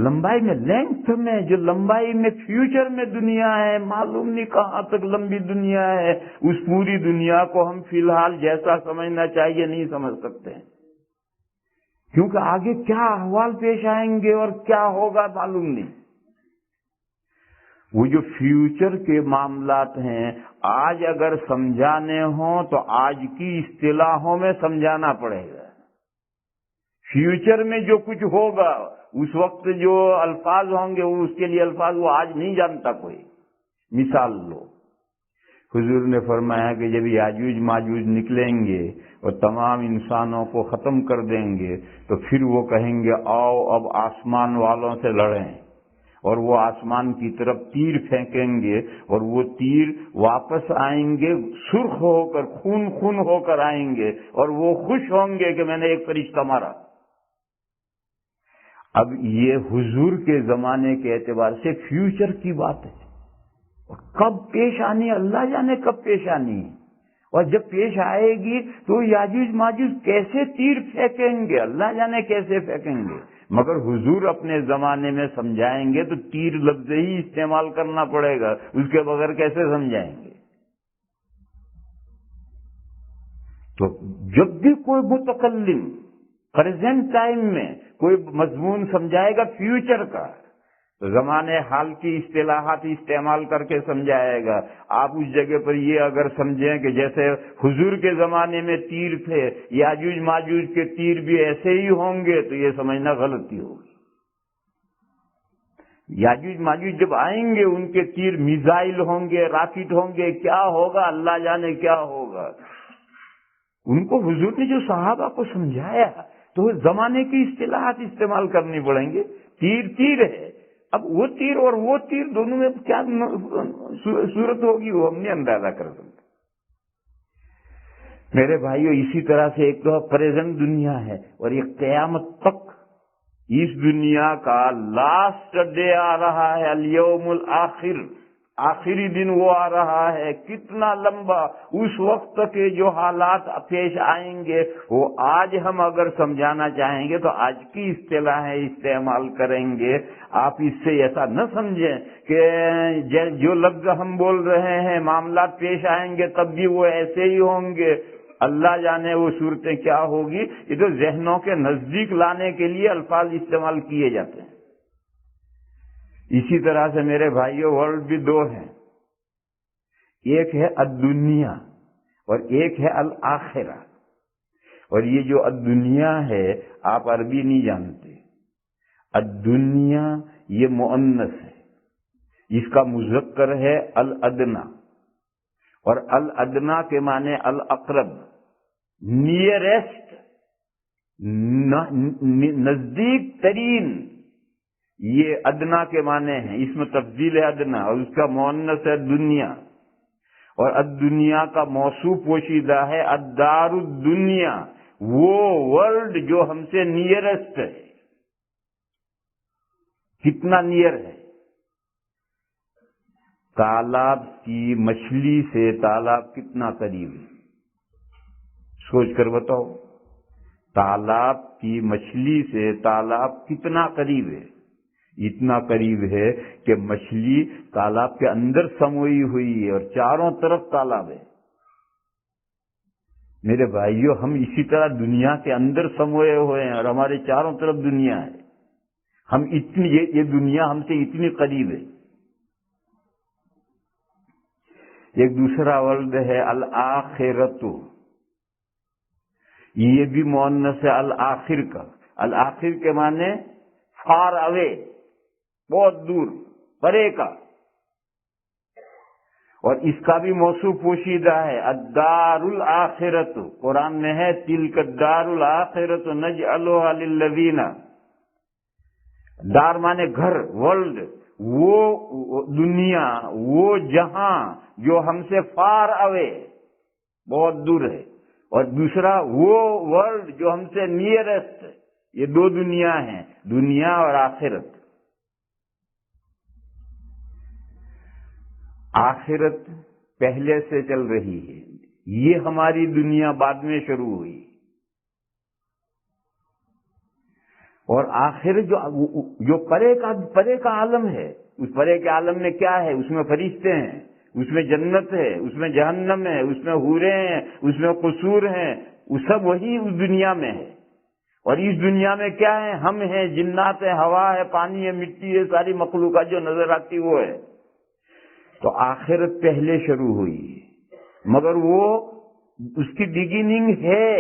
لمبائی میں، لینتھ میں، جو لمبائی میں فیوچر میں دنیا ہے، معلوم نہیں کہاں تک لمبی دنیا ہے، اس پوری دنیا کو ہم فی الحال جیسا سمجھنا چاہیے نہیں سمجھ سکتے ہیں، کیونکہ آگے کیا احوال پیش آئیں گے اور کیا ہوگا معلوم نہیں۔ وہ جو فیوچر کے معاملات ہیں، آج اگر سمجھانے ہوں تو آج کی اصطلاحوں میں سمجھانا پڑے گا۔ فیوچر میں جو کچھ ہوگا، اس وقت جو الفاظ ہوں گے، اس کے لیے الفاظ وہ آج نہیں جانتا کوئی۔ مثال لو، حضور نے فرمایا کہ جب یاجوج ماجوج نکلیں گے اور تمام انسانوں کو ختم کر دیں گے تو پھر وہ کہیں گے آؤ اب آسمان والوں سے لڑیں، اور وہ آسمان کی طرف تیر پھینکیں گے، اور وہ تیر واپس آئیں گے سرخ ہو کر، خون خون ہو کر آئیں گے، اور وہ خوش ہوں گے کہ میں نے ایک فرشتہ مارا۔ اب یہ حضور کے زمانے کے اعتبار سے فیوچر کی بات ہے، اور کب پیش آنی اللہ جانے کب پیش آنی ہے، اور جب پیش آئے گی تو یاجوج ماجوج کیسے تیر پھینکیں گے، اللہ جانے کیسے پھینکیں گے، مگر حضور اپنے زمانے میں سمجھائیں گے تو تیر لفظ ہی استعمال کرنا پڑے گا، اس کے بغیر کیسے سمجھائیں گے۔ تو جب بھی کوئی متکلم پریزنٹ ٹائم میں کوئی مضمون سمجھائے گا فیوچر کا، تو زمانے حال کی اصطلاحات استعمال کر کے سمجھائے گا۔ آپ اس جگہ پر یہ اگر سمجھیں کہ جیسے حضور کے زمانے میں تیر تھے، یاجوج ماجوج کے تیر بھی ایسے ہی ہوں گے، تو یہ سمجھنا غلطی ہوگی۔ یاجوج ماجوج جب آئیں گے ان کے تیر میزائل ہوں گے، راکٹ ہوں گے، کیا ہوگا اللہ جانے کیا ہوگا۔ ان کو حضور نے جو صحابہ کو سمجھایا تو زمانے کی اصطلاحات استعمال کرنی پڑیں گے۔ تیر تیر ہے، اب وہ تیر اور وہ تیر دونوں میں کیا صورت ہوگی وہ ہم نہیں اندازہ کر سکتے۔ میرے بھائیو، اسی طرح سے ایک تو پریزنٹ دنیا ہے، اور ایک قیامت تک اس دنیا کا لاسٹ ڈے آ رہا ہے، الیوم الآخر، آخری دن وہ آ رہا ہے، کتنا لمبا، اس وقت کے جو حالات پیش آئیں گے وہ آج ہم اگر سمجھانا چاہیں گے تو آج کی اصطلاحیں استعمال کریں گے۔ آپ اس سے ایسا نہ سمجھیں کہ جو لفظ ہم بول رہے ہیں معاملات پیش آئیں گے تب بھی وہ ایسے ہی ہوں گے، اللہ جانے وہ صورتیں کیا ہوگی۔ یہ تو ذہنوں کے نزدیک لانے کے لیے الفاظ استعمال کیے جاتے ہیں۔ اسی طرح سے میرے بھائیوں ورلڈ بھی دو ہیں، ایک ہے الدنیا اور ایک ہے الآخرہ۔ اور یہ جو الدنیا ہے آپ عربی نہیں جانتے، الدنیا یہ مؤنث ہے، اس کا مذکر ہے الادنا، اور الادنا کے معنی الاقرب، نیئرسٹ، نزدیک ترین، یہ ادنا کے معنی ہیں، اس میں تفضیل ہے ادنا، اور اس کا مؤنث ہے دنیا، اور الدنیا کا موصوف پوشیدہ ہے الدار الدنیا، وہ ورلڈ جو ہم سے نیئرسٹ ہے۔ کتنا نیئر ہے؟ تالاب کی مچھلی سے تالاب کتنا قریب ہے؟ سوچ کر بتاؤ، تالاب کی مچھلی سے تالاب کتنا قریب ہے؟ اتنا قریب ہے کہ مچھلی تالاب کے اندر سموئی ہوئی ہے اور چاروں طرف تالاب ہے۔ میرے بھائیوں ہم اسی طرح دنیا کے اندر سموئے ہوئے ہیں اور ہمارے چاروں طرف دنیا ہے، ہم اتنی یہ دنیا ہم سے اتنی قریب ہے۔ ایک دوسرا ورلڈ ہے الآخرۃ، یہ بھی مؤنث ہے الآخر کا، الآخر کے معنی فار اوے، بہت دور، پرے کا، اور اس کا بھی موصوف پوشیدہ ہے الدار الآخرۃ، قرآن میں ہے تلک الدار الآخرۃ نجعلھا للذین، دار مانے گھر، ورلڈ، وہ دنیا، وہ جہاں جو ہم سے فار اوے، بہت دور ہے، اور دوسرا وہ ورلڈ جو ہم سے نیئرسٹ، یہ دو دنیا ہیں، دنیا اور آخرت۔ آخرت پہلے سے چل رہی ہے، یہ ہماری دنیا بعد میں شروع ہوئی، اور آخرت جو پرے کا عالم ہے، اس پرے کے عالم میں کیا ہے؟ اس میں فرشتے ہیں، اس میں جنت ہے، اس میں جہنم ہے، اس میں حوریں ہیں، اس میں قصور ہیں، وہ سب وہی اس دنیا میں ہے۔ اور اس دنیا میں کیا ہے؟ ہم ہیں، جنات ہے، ہوا ہے، پانی ہے، مٹی ہے، ساری مخلوقات جو نظر آتی وہ ہے۔ تو آخرت پہلے شروع ہوئی ہے، مگر وہ اس کی بگننگ ہے،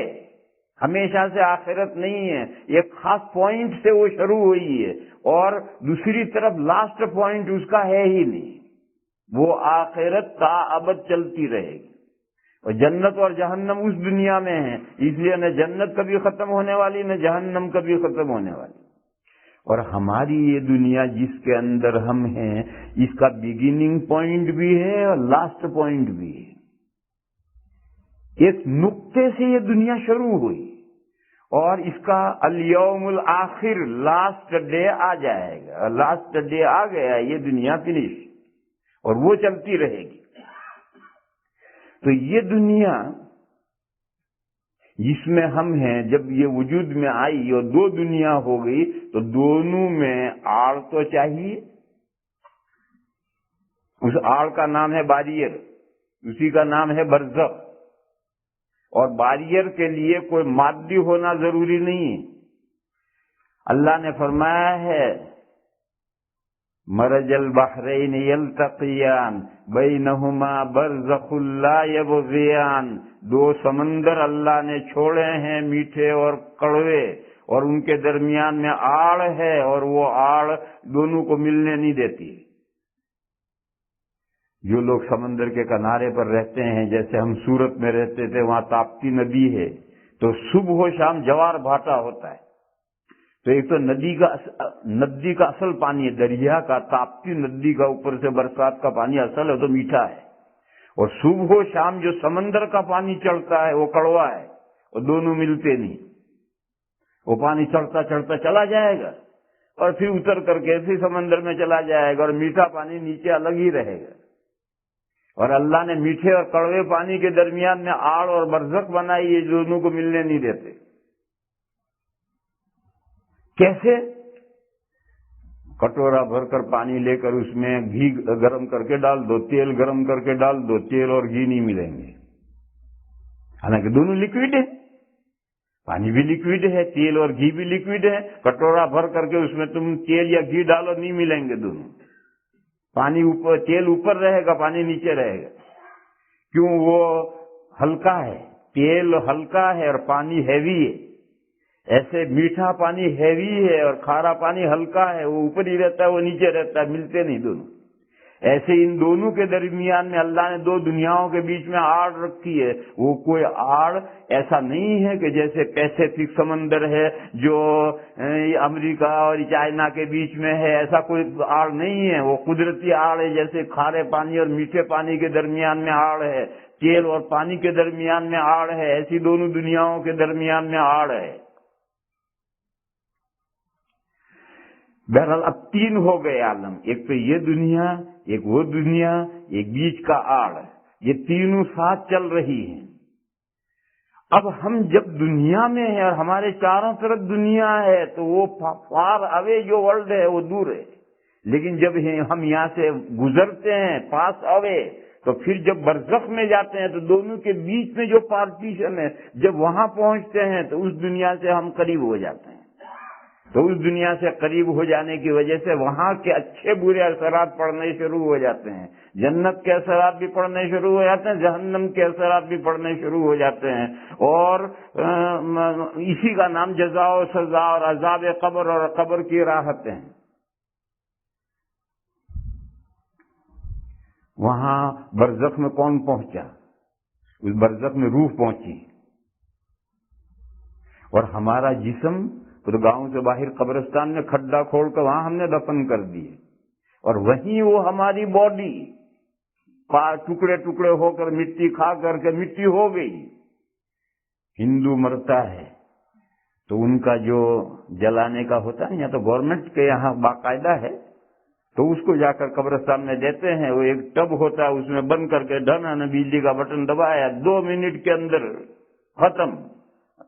ہمیشہ سے آخرت نہیں ہے، ایک خاص پوائنٹ سے وہ شروع ہوئی ہے، اور دوسری طرف لاسٹ پوائنٹ اس کا ہے ہی نہیں، وہ آخرت تا ابد چلتی رہے گی۔ اور جنت اور جہنم اس دنیا میں ہیں، اس لیے نہ جنت کبھی ختم ہونے والی نہ جہنم کبھی ختم ہونے والی۔ اور ہماری یہ دنیا جس کے اندر ہم ہیں، اس کا بگننگ پوائنٹ بھی ہے اور لاسٹ پوائنٹ بھی ہے، ایک نقطے سے یہ دنیا شروع ہوئی، اور اس کا الیوم الآخر، لاسٹ ڈے آ جائے گا، لاسٹ ڈے آ گیا، یہ دنیا فنش، اور وہ چلتی رہے گی۔ تو یہ دنیا جس میں ہم ہیں، جب یہ وجود میں آئی اور دو دنیا ہو گئی تو دونوں میں آڑ تو چاہیے، اس آڑ کا نام ہے باریئر، اسی کا نام ہے برزخ، اور باریئر کے لیے کوئی مادی ہونا ضروری نہیں ہے۔ اللہ نے فرمایا ہے مرج البحرین یلتقیان بینہما برزخ لا یبغیان، دو سمندر اللہ نے چھوڑے ہیں، میٹھے اور کڑوے، اور ان کے درمیان میں آڑ ہے، اور وہ آڑ دونوں کو ملنے نہیں دیتی۔ جو لوگ سمندر کے کنارے پر رہتے ہیں، جیسے ہم سورت میں رہتے تھے، وہاں تاپتی ندی ہے، تو صبح و شام جوار بھاٹا ہوتا ہے۔ تو ایک تو ندی کا اصل پانی ہے، دریا کا، تاپتی ندی کا، اوپر سے برسات کا پانی اصل ہے تو میٹھا ہے، اور صبح و شام جو سمندر کا پانی چڑھتا ہے وہ کڑوا ہے، اور دونوں ملتے نہیں، وہ پانی چڑھتا چڑھتا چلا جائے گا اور پھر اتر کر کے پھر سمندر میں چلا جائے گا، اور میٹھا پانی نیچے الگ ہی رہے گا۔ اور اللہ نے میٹھے اور کڑوے پانی کے درمیان میں آڑ اور برزخ بنائی ہے، دونوں کو ملنے نہیں دیتے۔ کیسے؟ کٹورا بھر کر پانی لے کر اس میں گھی گرم کر کے ڈال دو، تیل گرم کر کے ڈال دو، تیل اور گھی نہیں ملیں گے، حالانکہ دونوں لکوڈ ہیں، پانی بھی لکوڈ ہے، تیل اور گھی بھی لکوڈ ہے۔ کٹورا بھر کر کے اس میں تم تیل یا گھی ڈالو، نہیں ملیں گے دونوں، پانی اوپر، تیل اوپر رہے گا، پانی نیچے رہے گا۔ کیوں؟ وہ ہلکا ہے، تیل ہلکا ہے اور پانی ہیوی ہے۔ ایسے میٹھا پانی ہیوی ہے اور کھارا پانی ہلکا ہے، وہ اوپر ہی رہتا ہے، وہ نیچے رہتا ہے، ملتے نہیں دونوں۔ ایسے ان دونوں کے درمیان میں اللہ نے دو دنیاؤں کے بیچ میں آڑ رکھی ہے۔ وہ کوئی آڑ ایسا نہیں ہے کہ جیسے پیسیفک سمندر ہے جو امریکہ اور چائنا کے بیچ میں ہے، ایسا کوئی آڑ نہیں ہے۔ وہ قدرتی آڑ ہے، جیسے کھارے پانی اور میٹھے پانی کے درمیان میں آڑ ہے، تیل اور پانی کے درمیان میں آڑ ہے، ایسی دونوں دنیاؤں کے درمیان میں آڑ ہے۔ بہرحال اب تین ہو گئے عالم، ایک تو یہ دنیا، ایک وہ دنیا، ایک بیچ کا آڑ، یہ تینوں ساتھ چل رہی ہیں۔ اب ہم جب دنیا میں ہیں اور ہمارے چاروں طرف دنیا ہے تو وہ فار اوے جو ورلڈ ہے وہ دور ہے، لیکن جب ہم یہاں سے گزرتے ہیں پاس اوے، تو پھر جب برزخ میں جاتے ہیں تو دونوں کے بیچ میں جو پارٹیشن ہے، جب وہاں پہنچتے ہیں تو اس دنیا سے ہم قریب ہو جاتے ہیں۔ تو اس دنیا سے قریب ہو جانے کی وجہ سے وہاں کے اچھے برے اثرات پڑنے شروع ہو جاتے ہیں، جنت کے اثرات بھی پڑنے شروع ہو جاتے ہیں، جہنم کے اثرات بھی پڑنے شروع ہو جاتے ہیں، اور اسی کا نام جزا و سزا اور عذاب قبر اور قبر کی راحت ہیں۔ وہاں برزخ میں کون پہنچا؟ اس برزخ میں روح پہنچی، اور ہمارا جسم تو گاؤں سے باہر قبرستان میں کھڈا کھوڑ کر وہاں ہم نے دفن کر دیے، اور وہیں وہ ہماری باڈی ٹکڑے ٹکڑے ہو کر مٹی کھا کر کے مٹی ہو گئی۔ ہندو مرتا ہے تو ان کا جو جلانے کا ہوتا ہے، یا تو گورنمنٹ کے یہاں باقاعدہ ہے، تو اس کو جا کر قبرستان میں دیتے ہیں، وہ ایک ٹب ہوتا ہے، اس میں بند کر کے ڈھنا نے بجلی کا بٹن دبایا، 2 منٹ کے اندر ختم۔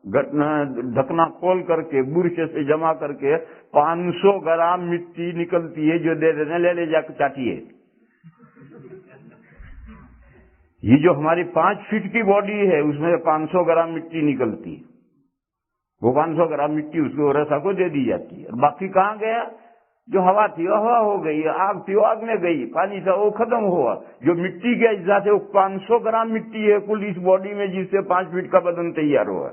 ڈھکنا کھول کر کے برش سے جمع کر کے 500 گرام مٹی نکلتی ہے، جو دے دینے، لے جا کے چاٹیے۔ یہ جو ہماری 5 فٹ کی باڈی ہے اس میں 500 گرام مٹی نکلتی ہے، وہ 500 گرام مٹی اس کو رسا کو دے دی جاتی ہے، اور باقی کہاں گیا؟ جو ہوا تھی وہ ہوا ہو گئی، آگ تھی وہ آگ میں گئی، پانی تھا وہ ختم ہوا۔ جو مٹی کے اجزاء سے وہ 500 گرام مٹی ہے کل اس باڈی میں، جس سے 5 فٹ کا بدن تیار ہوا۔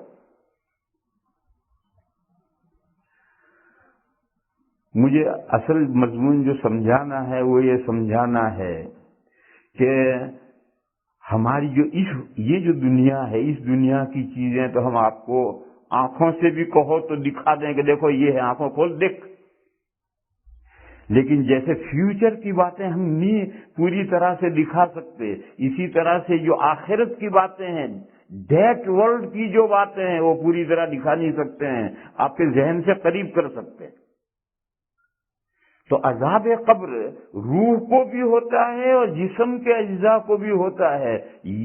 مجھے اصل مضمون جو سمجھانا ہے وہ یہ سمجھانا ہے کہ ہماری یہ جو دنیا ہے، اس دنیا کی چیزیں تو ہم آپ کو آنکھوں سے بھی کہو تو دکھا دیں کہ دیکھو یہ ہے، آنکھوں کھول دیکھ، لیکن جیسے فیوچر کی باتیں ہم نہیں پوری طرح سے دکھا سکتے، اسی طرح سے جو آخرت کی باتیں ہیں، ڈیتھ ورلڈ کی جو باتیں ہیں، وہ پوری طرح دکھا نہیں سکتے ہیں، آپ کے ذہن سے قریب کر سکتے ہیں۔ تو عذاب قبر روح کو بھی ہوتا ہے اور جسم کے اجزاء کو بھی ہوتا ہے۔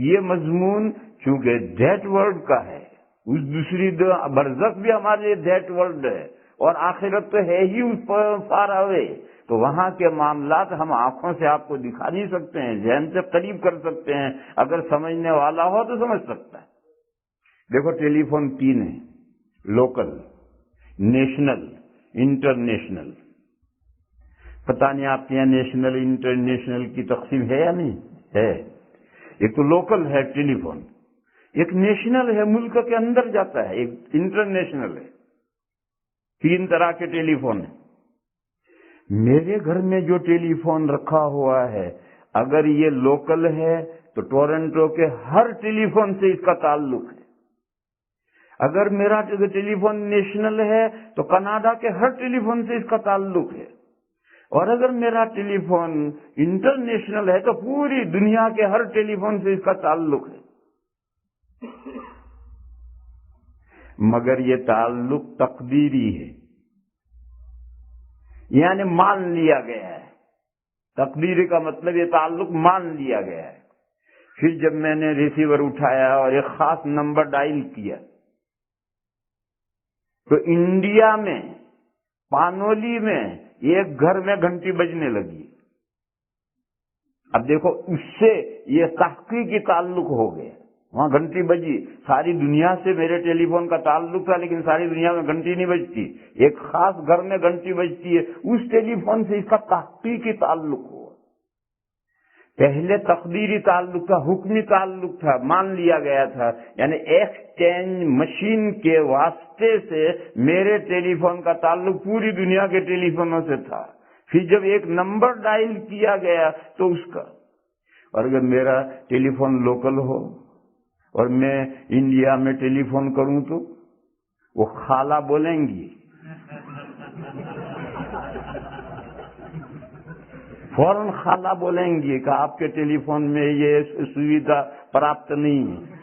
یہ مضمون چونکہ ڈیتھ ورلڈ کا ہے، اس دوسری برزخ بھی ہمارے لیے ڈیتھ ورلڈ ہے، اور آخرت تو ہے ہی اس پر فار اوے، تو وہاں کے معاملات ہم آنکھوں سے آپ کو دکھا نہیں سکتے ہیں، ذہن سے قریب کر سکتے ہیں، اگر سمجھنے والا ہو تو سمجھ سکتا ہے۔ دیکھو ٹیلی فون 3 ہیں، لوکل، نیشنل، انٹرنیشنل۔ پتہ نہیں آپ کے یہاں نیشنل انٹرنیشنل کی تقسیم ہے یا نہیں ہے؟ ایک تو لوکل ہے ٹیلی فون، ایک نیشنل ہے ملک کے اندر جاتا ہے، ایک انٹرنیشنل ہے۔ 3 طرح کے ٹیلی فون ہیں۔ میرے گھر میں جو ٹیلی فون رکھا ہوا ہے، اگر یہ لوکل ہے تو ٹورنٹو کے ہر ٹیلی فون سے اس کا تعلق ہے۔ اگر میرا ٹیلی فون نیشنل ہے تو کینیڈا کے ہر ٹیلی فون سے اس کا تعلق ہے، اور اگر میرا ٹیلی فون انٹرنیشنل ہے تو پوری دنیا کے ہر ٹیلی فون سے اس کا تعلق ہے۔ مگر یہ تعلق تقدیری ہے، یعنی مان لیا گیا ہے۔ تقدیری کا مطلب یہ تعلق مان لیا گیا ہے۔ پھر جب میں نے ریسیور اٹھایا اور ایک خاص نمبر ڈائل کیا تو انڈیا میں پانولی میں ایک گھر میں گھنٹی بجنے لگی. اب دیکھو اس سے یہ تحقیقی تعلق ہو گیا. وہاں گھنٹی بجی، ساری دنیا سے میرے ٹیلی فون کا تعلق تھا لیکن ساری دنیا میں گھنٹی نہیں بجتی، ایک خاص گھر میں گھنٹی بجتی ہے. اس ٹیلی فون سے اس کا تحقیقی تعلق ہوا. پہلے تقدیری تعلق تھا، حکمی تعلق تھا، مان لیا گیا تھا. یعنی ایکسچینج مشین کے واسطے سے میرے ٹیلی فون کا تعلق پوری دنیا کے ٹیلی فونوں سے تھا. پھر جب ایک نمبر ڈائل کیا گیا تو اس کا، اور اگر میرا ٹیلی فون لوکل ہو اور میں انڈیا میں ٹیلی فون کروں تو وہ خالہ بولیں گی، فوراً خالہ بولیں گی کہ آپ کے ٹیلی فون میں یہ سویدھا پراپت نہیں ہے.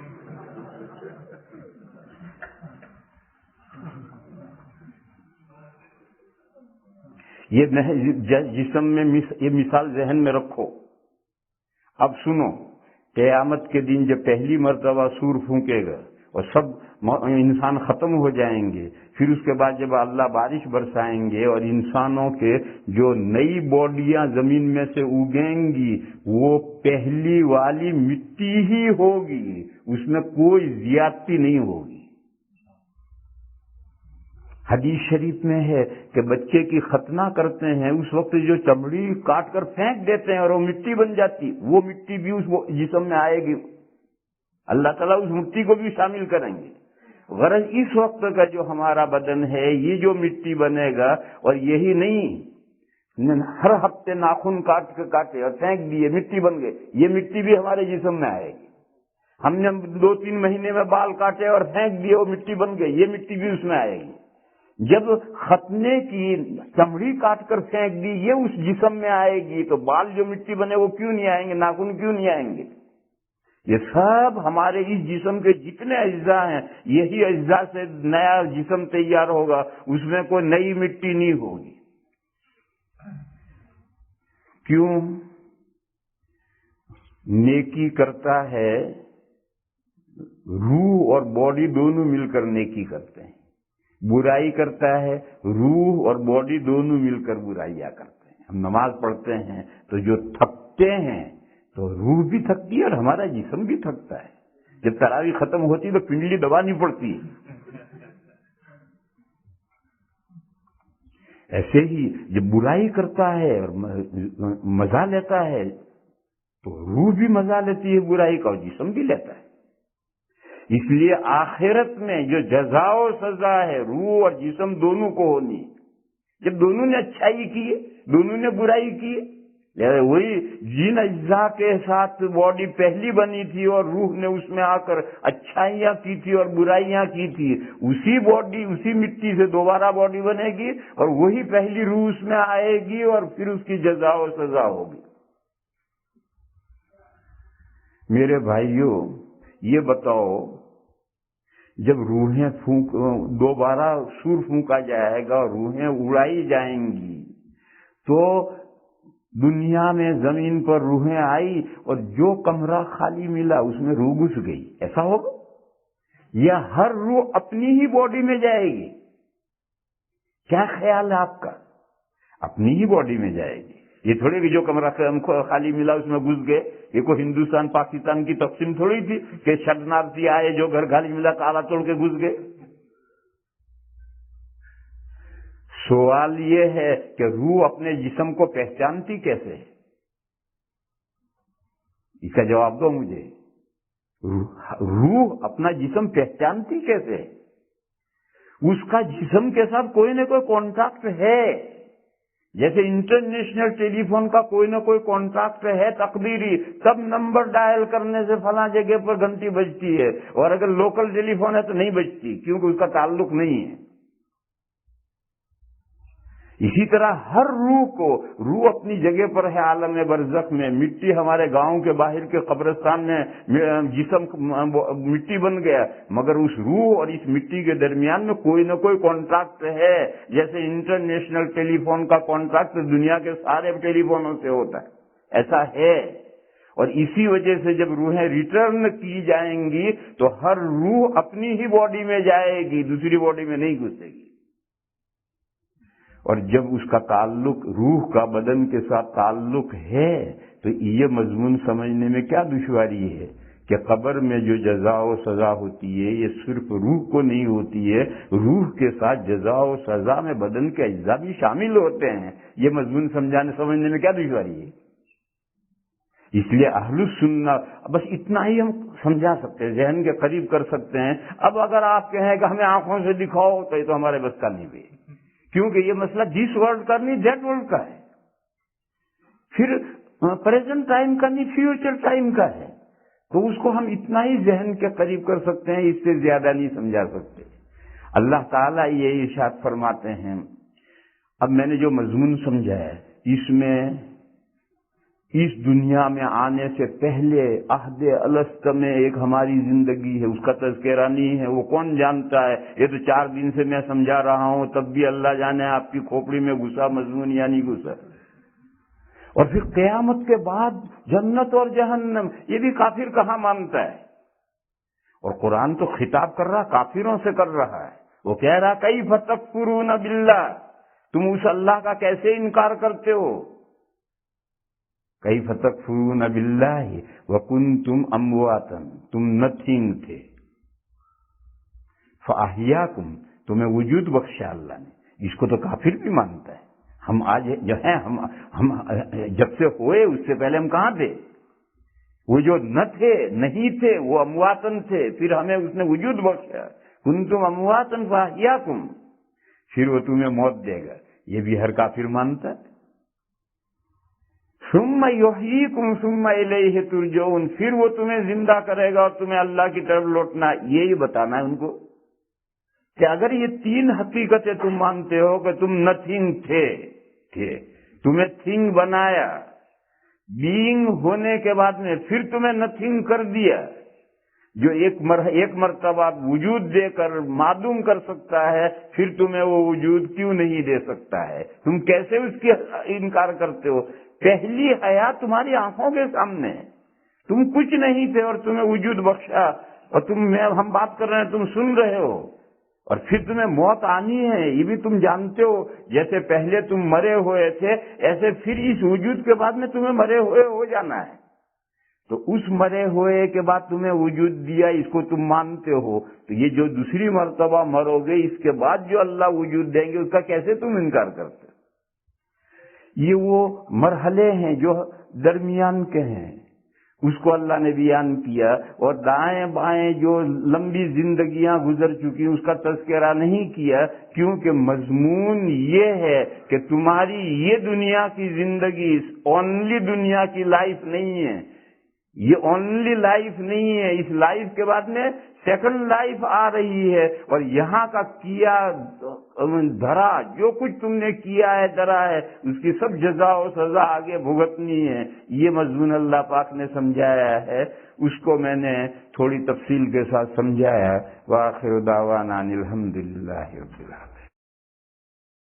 یہ جسم میں یہ مثال ذہن میں رکھو. اب سنو، قیامت کے دن جب پہلی مرتبہ سور پھونکے گا اور سب انسان ختم ہو جائیں گے، پھر اس کے بعد جب اللہ بارش برسائیں گے اور انسانوں کے جو نئی باڈیاں زمین میں سے اگیں گی وہ پہلی والی مٹی ہی ہوگی، اس میں کوئی زیادتی نہیں ہوگی. حدیث شریف میں ہے کہ بچے کی ختنہ کرتے ہیں اس وقت جو چمڑی کاٹ کر پھینک دیتے ہیں اور وہ مٹی بن جاتی، وہ مٹی بھی اس جسم میں آئے گی. اللہ تعالیٰ اس مٹی کو بھی شامل کریں گے. غرض اس وقت کا جو ہمارا بدن ہے یہ جو مٹی بنے گا، اور یہی نہیں ہر ہفتے ناخن کاٹ کے کاٹے اور پھینک دیے مٹی بن گئے، یہ مٹی بھی ہمارے جسم میں آئے گی. ہم نے 2-3 مہینے میں بال کاٹے اور پھینک دیے، وہ مٹی بن گئے، یہ مٹی بھی اس میں آئے گی. جب ختنے کی چمڑی کاٹ کر پھینک دی یہ اس جسم میں آئے گی تو بال جو مٹی بنے وہ کیوں نہیں آئیں گے، ناخن کیوں نہیں آئیں گے؟ یہ سب ہمارے اس جسم کے جتنے اجزاء ہیں یہی اجزاء سے نیا جسم تیار ہوگا، اس میں کوئی نئی مٹی نہیں ہوگی. کیوں؟ نیکی کرتا ہے روح اور باڈی دونوں مل کر نیکی کرتے ہیں، برائی کرتا ہے روح اور باڈی دونوں مل کر برائیاں کرتے ہیں. ہم نماز پڑھتے ہیں تو جو تھکتے ہیں تو روح بھی تھکتی ہے اور ہمارا جسم بھی تھکتا ہے. جب تراویح ختم ہوتی تو پنڈلی دبانی پڑتی ہے. ایسے ہی جب برائی کرتا ہے اور مزہ لیتا ہے تو روح بھی مزہ لیتی ہے برائی کا اور جسم بھی لیتا ہے. اس لیے آخرت میں جو جزا و سزا ہے روح اور جسم دونوں کو ہونی. جب دونوں نے اچھائی کی دونوں نے برائی کی، وہی جن اجزاء کے ساتھ باڈی پہلی بنی تھی اور روح نے اس میں آ کر اچھائیاں کی تھی اور برائیاں کی تھی، اسی باڈی اسی مٹی سے دوبارہ باڈی بنے گی اور وہی پہلی روح اس میں آئے گی اور پھر اس کی جزا و سزا ہوگی. میرے بھائیوں یہ بتاؤ، جب روحیں دوبارہ سور پھونکا جائے گا اور روحیں اڑائی جائیں گی تو دنیا میں زمین پر روحیں آئی اور جو کمرہ خالی ملا اس میں روح گھس گئی، ایسا ہوگا؟ یا ہر روح اپنی ہی باڈی میں جائے گی؟ کیا خیال ہے آپ کا؟ اپنی ہی باڈی میں جائے گی. یہ تھوڑی کہ جو کمرہ خالی ملا اس میں گھس گئے. یہ کوئی ہندوستان پاکستان کی تقسیم تھوڑی تھی کہ شرنارتی آئے جو گھر خالی ملا تالا توڑ کے گھس گئے. سوال یہ ہے کہ روح اپنے جسم کو پہچانتی کیسے ہے؟ اس کا جواب دو مجھے. روح اپنا جسم پہچانتی کیسے ہے؟ اس کا جسم کے ساتھ کوئی نہ کوئی کانٹیکٹ ہے. جیسے انٹرنیشنل ٹیلی فون کا کوئی نہ کوئی کانٹیکٹ ہے تقدیری، تب نمبر ڈائل کرنے سے فلاں جگہ پر گھنٹی بجتی ہے، اور اگر لوکل ٹیلی فون ہے تو نہیں بجتی کیونکہ اس کا تعلق نہیں ہے. اسی طرح ہر روح اپنی جگہ پر ہے عالم برزخ میں. مٹی ہمارے گاؤں کے باہر کے قبرستان میں جسم مٹی بن گیا، مگر اس روح اور اس مٹی کے درمیان میں کوئی نہ کوئی کانٹیکٹ ہے. جیسے انٹرنیشنل ٹیلی فون کا کانٹیکٹ دنیا کے سارے ٹیلی فونوں سے ہوتا ہے، ایسا ہے. اور اسی وجہ سے جب روحیں ریٹرن کی جائیں گی تو ہر روح اپنی ہی باڈی میں جائے گی، دوسری باڈی میں نہیں گھسے گی۔ اور جب اس کا تعلق روح کا بدن کے ساتھ تعلق ہے تو یہ مضمون سمجھنے میں کیا دشواری ہے کہ قبر میں جو جزا و سزا ہوتی ہے یہ صرف روح کو نہیں ہوتی ہے، روح کے ساتھ جزا و سزا میں بدن کے اجزاء بھی شامل ہوتے ہیں۔ یہ مضمون سمجھنے میں کیا دشواری ہے؟ اس لیے اہل السنت بس اتنا ہی ہم سمجھا سکتے ہیں، ذہن کے قریب کر سکتے ہیں۔ اب اگر آپ کہیں کہ ہمیں آنکھوں سے دکھاؤ تو یہ تو ہمارے بس کا نہیں بھی، کیونکہ یہ مسئلہ جس ورلڈ کا نہیں دیٹ ورلڈ کا ہے، پھر پریزنٹ ٹائم کا نہیں فیوچر ٹائم کا ہے، تو اس کو ہم اتنا ہی ذہن کے قریب کر سکتے ہیں، اس سے زیادہ نہیں سمجھا سکتے۔ اللہ تعالیٰ یہ ارشاد فرماتے ہیں، اب میں نے جو مضمون سمجھا ہے اس میں اس دنیا میں آنے سے پہلے عہد الست میں ایک ہماری زندگی ہے، اس کا تذکرہ نہیں ہے، وہ کون جانتا ہے؟ یہ تو 4 دن سے میں سمجھا رہا ہوں، تب بھی اللہ جانے آپ کی کھوپڑی میں گھسا مضمون یا نہیں گھسا۔ اور پھر قیامت کے بعد جنت اور جہنم، یہ بھی کافر کہاں مانتا ہے؟ اور قرآن تو خطاب کر رہا کافروں سے کر رہا ہے، وہ کہہ رہا کیف تکفرون باللہ، تم اس اللہ کا کیسے انکار کرتے ہو؟ کیف تکفرون باللہ وکنتم امواتا، تم نتھنگ تھے، فاحیاکم، تمہیں وجود بخشا اللہ نے۔ اس کو تو کافر بھی مانتا ہے۔ ہم آج جو ہیں ہم جب سے ہوئے اس سے پہلے ہم کہاں تھے؟ وہ جو نہ تھے، نہیں تھے، وہ امواتن تھے، پھر ہمیں اس نے وجود بخشا، کنتم امواتن فاحیاکم، پھر وہ تمہیں موت دے گا۔ یہ بھی ہر کافر مانتا ہے۔ ثم یحییکم ثم الیہ ترجعون، پھر وہ تمہیں زندہ کرے گا اور تمہیں اللہ کی طرف لوٹنا۔ یہی بتانا ہے ان کو کہ اگر یہ 3 حقیقتیں تم مانتے ہو کہ تم نتھنگ تھے، تمہیں تھنگ بنایا، بینگ ہونے کے بعد میں پھر تمہیں نتھنگ کر دیا، جو ایک مرتبہ وجود دے کر معدوم کر سکتا ہے، پھر تمہیں وہ وجود کیوں نہیں دے سکتا ہے؟ تم کیسے اس کی انکار کرتے ہو؟ پہلی حیات تمہاری آنکھوں کے سامنے، تم کچھ نہیں تھے اور تمہیں وجود بخشا، اور ہم بات کر رہے ہیں، تم سن رہے ہو، اور پھر تمہیں موت آنی ہے، یہ بھی تم جانتے ہو۔ جیسے پہلے تم مرے ہوئے تھے، ایسے پھر اس وجود کے بعد میں تمہیں مرے ہوئے ہو جانا ہے۔ تو اس مرے ہوئے کے بعد تمہیں وجود دیا، اس کو تم مانتے ہو، تو یہ جو دوسری مرتبہ مرو گے اس کے بعد جو اللہ وجود دیں گے اس کا کیسے تم انکار کرتے؟ یہ وہ مرحلے ہیں جو درمیان کے ہیں، اس کو اللہ نے بیان کیا، اور دائیں بائیں جو لمبی زندگیاں گزر چکی اس کا تذکرہ نہیں کیا، کیونکہ مضمون یہ ہے کہ تمہاری یہ دنیا کی زندگی اونلی دنیا کی لائف نہیں ہے، یہ اونلی لائف نہیں ہے، اس لائف کے بعد میں سیکنڈ لائف آ رہی ہے، اور یہاں کا کیا دھرا، جو کچھ تم نے کیا ہے دھرا ہے، اس کی سب جزا و سزا آگے بھگتنی ہے۔ یہ مضمون اللہ پاک نے سمجھایا ہے، اس کو میں نے تھوڑی تفصیل کے ساتھ سمجھایا۔ وآخر دعوانا ان الحمد للہ رب العالمین۔